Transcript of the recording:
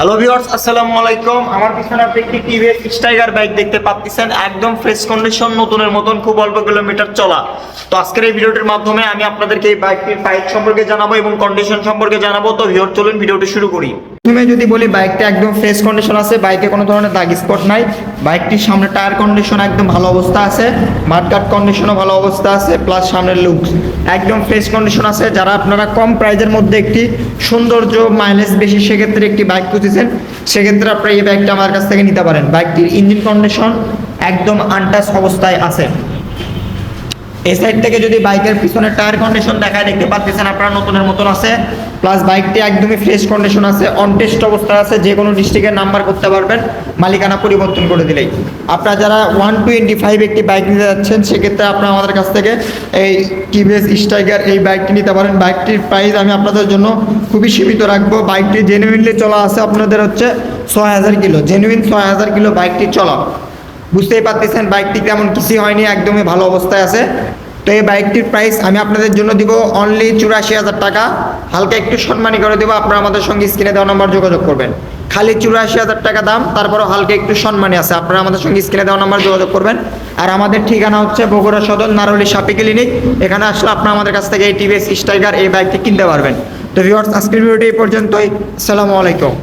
Hello viewers, আসসালামু আলাইকুম। আমার পিছনে আপনি একটি টিভিএস স্টাইগার বাইক দেখতে পাচ্ছেন, একদম ফ্রেশ কন্ডিশন, নতুনের মতন, খুব অল্প কিলোমিটার চলা। তো আজকের এই ভিডিওটির মাধ্যমে আমি আপনাদেরকে এই বাইকটির প্রাইস সম্পর্কে জানাবো এবং কন্ডিশন সম্পর্কে জানাবো। তো ভিউয়ার, চলুন ভিডিওটি শুরু করি। প্রথমে যদি বলি, বাইকটা একদম ফ্রেশ কন্ডিশন আছে, বাইকে কোনো ধরনের দাগ স্পট নাই। বাইকটির সামনে টায়ার কন্ডিশন একদম ভালো অবস্থা আছে, মাডগার্ড কন্ডিশনও ভালো অবস্থা আছে, প্লাস সামনের লুকস একদম ফ্রেশ কন্ডিশন আছে। যারা আপনারা কম প্রাইজের মধ্যে একটি সৌন্দর্য, মাইলেজ বেশি, সেক্ষেত্রে একটি বাইক খুঁজেছেন, সেক্ষেত্রে আপনারা এই বাইকটা আমার কাছ থেকে নিতে পারেন। বাইকটির ইঞ্জিন কন্ডিশন একদম আনটাচ অবস্থায় আছে। এই সাইড থেকে যদি বাইকের পিছনের টায়ার কন্ডিশন দেখায়, দেখতে পাচ্ছেন আপনারা নতুনের মতন আছে, প্লাস বাইকটি একদমই ফ্রেশ কন্ডিশন আছে, অন টেস্ট অবস্থায় আছে। যে কোনো ডিস্ট্রিক্টের নাম্বার করতে পারবেন মালিকানা পরিবর্তন করে দিলেই। আপনারা যারা 125 একটি বাইক নিতে যাচ্ছেন, সেক্ষেত্রে আপনারা আমাদের কাছ থেকে এই টিভিএস স্টাইগার এই বাইকটি নিতে পারেন। বাইকটির প্রাইস আমি আপনাদের জন্য খুবই সীমিত রাখবো। বাইকটি জেনুইনলি চলা আছে আপনাদের হচ্ছে 6000 কিলো, জেনুইন 6000 কিলো বাইকটি চলা। বুঝতেই পারতেছেন বাইকটি তেমন কিছুই হয়নি, একদমই ভালো অবস্থায় আছে। তো এই বাইকটির প্রাইস আমি আপনাদের জন্য দিব অনলি 84,000 টাকা। হালকা একটু সম্মানী করে দেবো, আপনারা আমাদের সঙ্গে স্ক্রিনে দেওয়া নাম্বার যোগাযোগ করবেন। খালি 84,000 টাকা দাম, তারপরেও হালকা একটু সম্মানী আছে। আপনারা আমাদের সঙ্গে স্ক্রিনে দেওয়া নাম্বার যোগাযোগ করবেন। আর আমাদের ঠিকানা হচ্ছে বগুড়া সদর, নারুলি সাপি ক্লিনিক। এখানে আসলে আপনারা আমাদের কাছ থেকে এই টিভিএস স্টাইগার এই বাইকটি কিনতে পারবেন। তো ভিউয়ার্স, আজকের ভিডিওটি এই পর্যন্তই। আসসালামু আলাইকুম।